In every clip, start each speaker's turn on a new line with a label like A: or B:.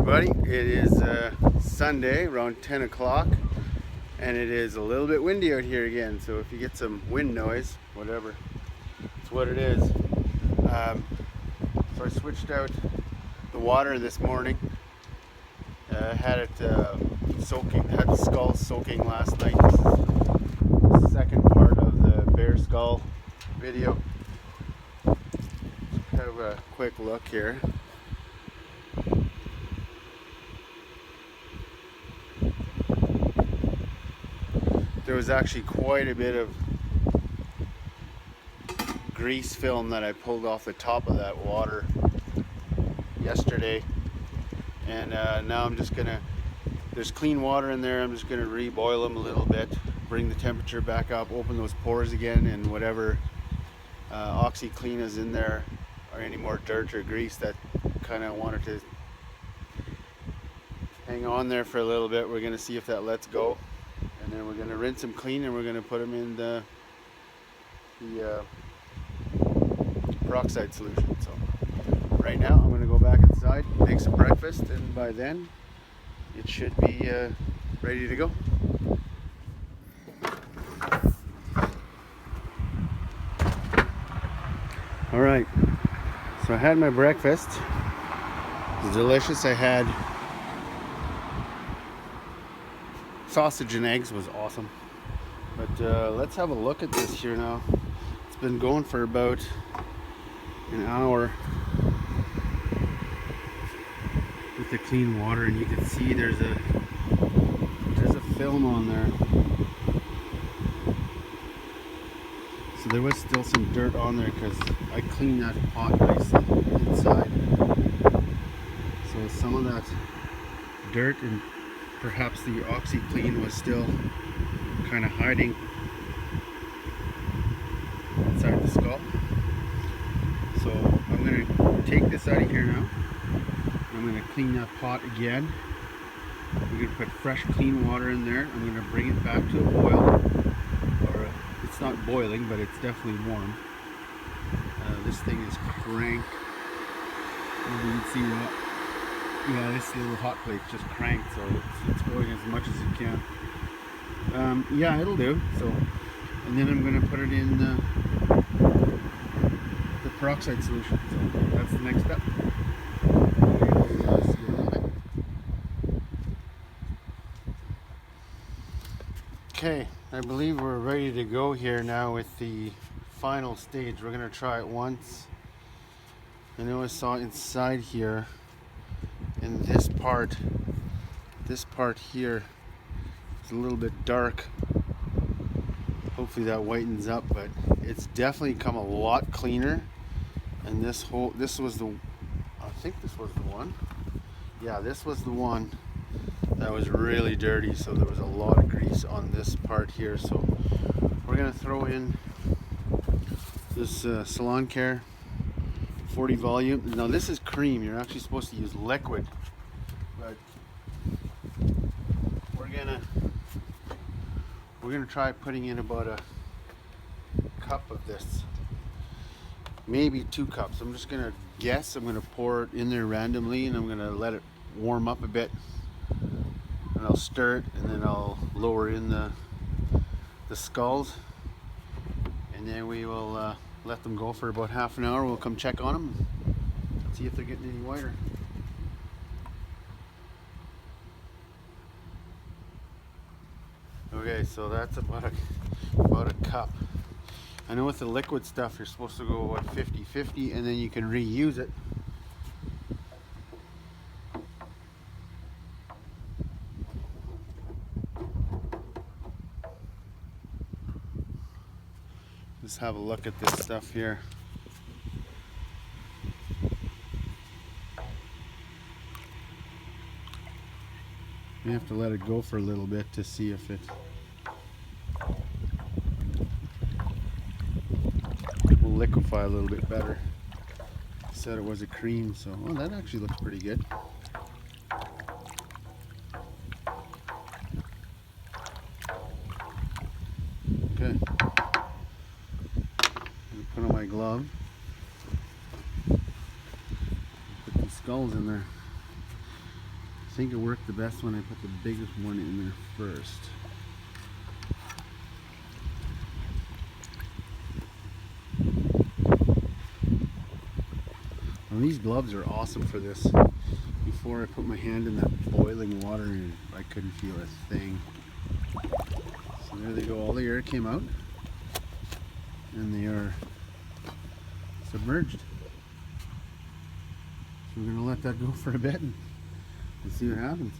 A: everybody. It is Sunday around 10 o'clock and it is a little bit windy out here again, so if you get some wind noise, whatever, it's what it is. So I switched out the water this morning. Had it soaking, had the skull soaking last night. This is the second part of the bear skull video. Have a quick look here. There was actually quite a bit of grease film that I pulled off the top of that water yesterday, and now I'm just gonna, there's clean water in there, I'm just gonna reboil them a little bit, bring the temperature back up, open those pores again, and whatever OxyClean is in there or any more dirt or grease that kind of wanted to hang on there for a little bit, we're gonna see if that lets go. And then we're going to rinse them clean and we're going to put them in the peroxide solution. So right now I'm going to go back inside, make some breakfast, and by then it should be ready to go. Alright, so I had my breakfast. It was delicious. I had sausage and eggs, was awesome. But let's have a look at this here now. It's been going for about an hour with the clean water, and you can see there's a film on there. So there was still some dirt on there because I cleaned that pot nicely inside. So some of that dirt and perhaps the OxyClean was still kind of hiding inside the skull. So I'm going to take this out of here now. I'm going to clean that pot again. We're going to put fresh clean water in there. I'm going to bring it back to a boil. Or it's not boiling, but it's definitely warm. This thing is cranked. Maybe you can see that. Yeah, this little hot plate just cranked, so it's going as much as it can. Yeah, it'll do. So, and then I'm going to put it in the peroxide solution. So that's the next step. Okay, I believe we're ready to go here now with the final stage. We're going to try it once. I know I saw inside here. And this part here is a little bit dark. Hopefully that whitens up, but it's definitely come a lot cleaner. And this was the, I think this was the one. Yeah, this was the one that was really dirty. So there was a lot of grease on this part here. So we're gonna throw in this Salon Care 40 volume. Now this is cream. You're actually supposed to use liquid, but we're gonna try putting in about a cup of this, maybe 2 cups. I'm just gonna guess. I'm gonna pour it in there randomly, and I'm gonna let it warm up a bit, and I'll stir it, and then I'll lower in the skulls, and then we will let them go for about half an hour. We'll come check on them, see if they're getting any whiter. Okay, so that's about a cup. I know with the liquid stuff you're supposed to go about 50-50, and then you can reuse it. Let's have a look at this stuff here. You have to let it go for a little bit to see if it will liquefy a little bit better. I said it was a cream, so oh, that actually looks pretty good. Okay. Put on my glove. Put the skulls in there. think it worked the best when I put the biggest one in there first. And these gloves are awesome for this. Before I put my hand in that boiling water, I couldn't feel a thing. So there they go, all the air came out and they are submerged. So we're gonna let that go for a bit and see what happens.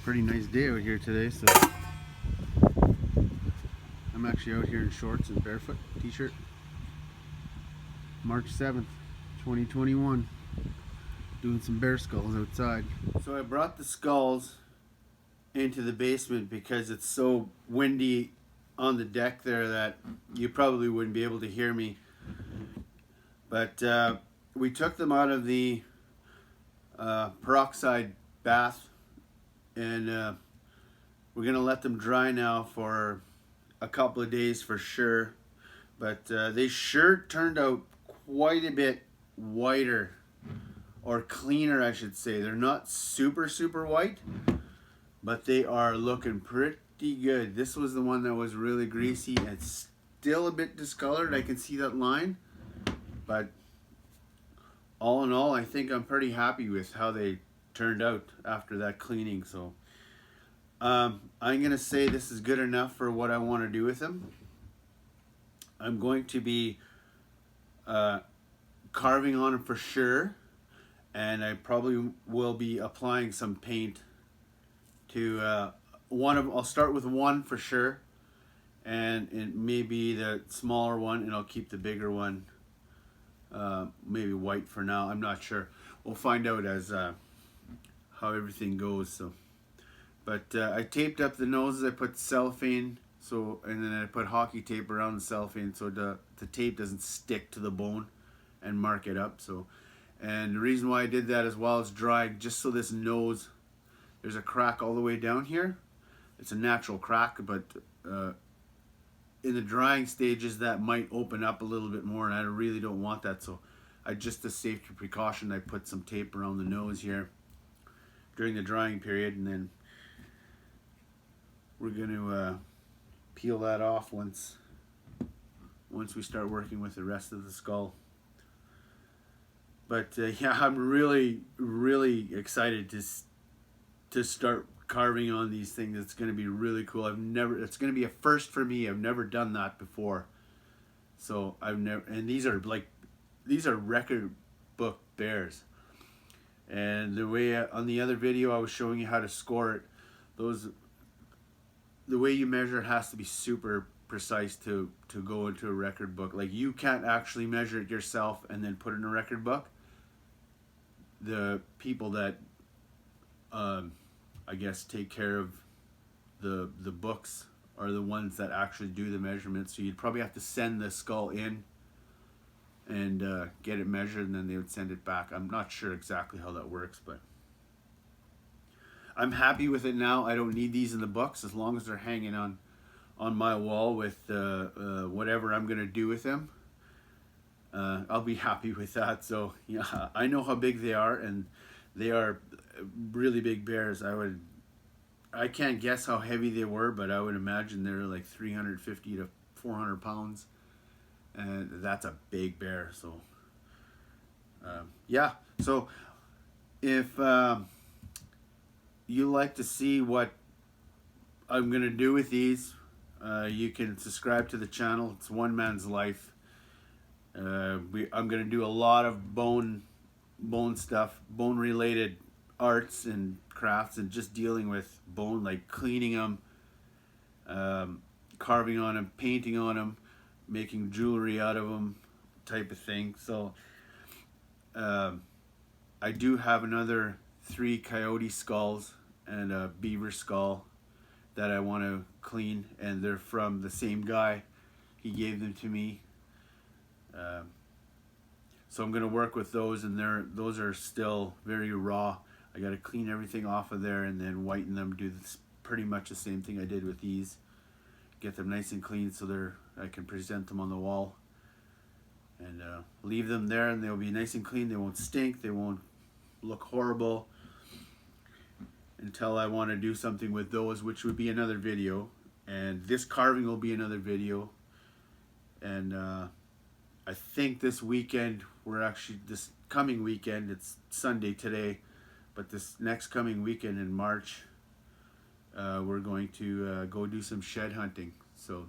A: Pretty nice day out here today, so I'm actually out here in shorts and barefoot t-shirt. March 7th, 2021. Doing some bear skulls outside. So I brought the skulls into the basement because it's so windy on the deck there that you probably wouldn't be able to hear me. But we took them out of the peroxide bath, and we're gonna let them dry now for a couple of days for sure. But they sure turned out quite a bit whiter, or cleaner I should say. They're not super white, but they are looking pretty good. This was the one that was really greasy and still a bit discolored. I can see that line, but all in all, I think I'm pretty happy with how they turned out after that cleaning. So I'm gonna say this is good enough for what I want to do with them. I'm going to be carving on them for sure, and I probably will be applying some paint to one of. I'll start with one for sure, and it may be the smaller one, and I'll keep the bigger one maybe white for now. I'm not sure. We'll find out as how everything goes. So, but I taped up the noses. I put cellophane, so, and then I put hockey tape around the cellophane so the tape doesn't stick to the bone and mark it up. So, and the reason why I did that as well is drying, just so this nose, there's a crack all the way down here. It's a natural crack, but in the drying stages that might open up a little bit more, and I really don't want that. So I, just a safety precaution, I put some tape around the nose here during the drying period, and then we're going to peel that off once we start working with the rest of the skull. But yeah, I'm really excited to start carving on these things. It's going to be really cool. It's going to be a first for me. I've never done that before. So and these are record book bears. And the way on the other video I was showing you how to score it, the way you measure it has to be super precise to go into a record book. Like, you can't actually measure it yourself and then put it in a record book. The people that I guess take care of the books are the ones that actually do the measurements. So you'd probably have to send the skull in and get it measured, and then they would send it back. I'm not sure exactly how that works, but I'm happy with it now. I don't need these in the books as long as they're hanging on my wall with whatever I'm gonna do with them. I'll be happy with that. So yeah, I know how big they are, and they are really big bears. I can't guess how heavy they were, but I would imagine they're like 350 to 400 pounds, and that's a big bear. So yeah, so if you like to see what I'm gonna do with these, you can subscribe to the channel. It's One Man's Life. I'm gonna do a lot of bone stuff, bone related arts and crafts, and just dealing with bone, like cleaning them, carving on them, painting on them, making jewelry out of them, type of thing. So I do have another 3 coyote skulls and a beaver skull that I want to clean, and they're from the same guy. He gave them to me. So I'm going to work with those, and those are still very raw. I got to clean everything off of there and then whiten them, do this, pretty much the same thing I did with these. Get them nice and clean so I can present them on the wall, and leave them there, and they'll be nice and clean. They won't stink, they won't look horrible. until I want to do something with those, which would be another video. And this carving will be another video. And I think this weekend, this coming weekend, it's Sunday today, but this next coming weekend in March, we're going to go do some shed hunting. So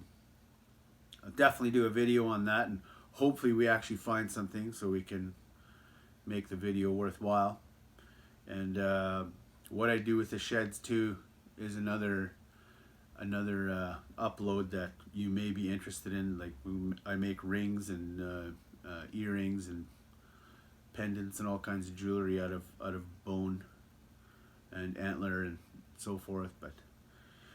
A: I'll definitely do a video on that, and hopefully we actually find something so we can make the video worthwhile. And what I do with the sheds too is another upload that you may be interested in. Like I make rings and earrings and pendants and all kinds of jewelry out of bone and antler and so forth. But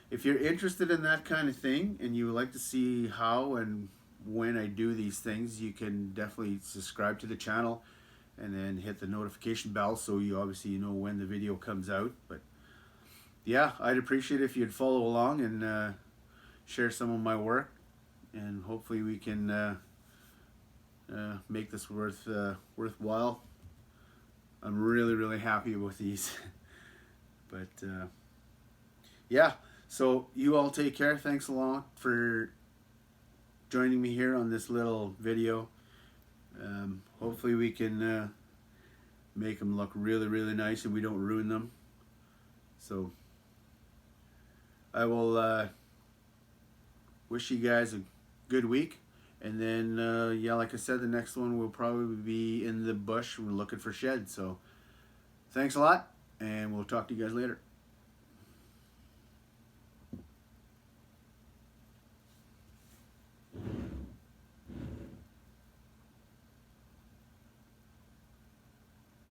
A: if you're interested in that kind of thing and you would like to see how and when I do these things, you can definitely subscribe to the channel and then hit the notification bell so you obviously know when the video comes out. But yeah, I'd appreciate it if you'd follow along and share some of my work, and hopefully we can make this worthwhile. I'm really happy with these. But yeah, so you all take care. Thanks a lot for joining me here on this little video. Hopefully we can make them look really nice and we don't ruin them. So I will wish you guys a good week, and then yeah, like I said, the next one will probably be in the bush. We're looking for sheds. So thanks a lot, and we'll talk to you guys later.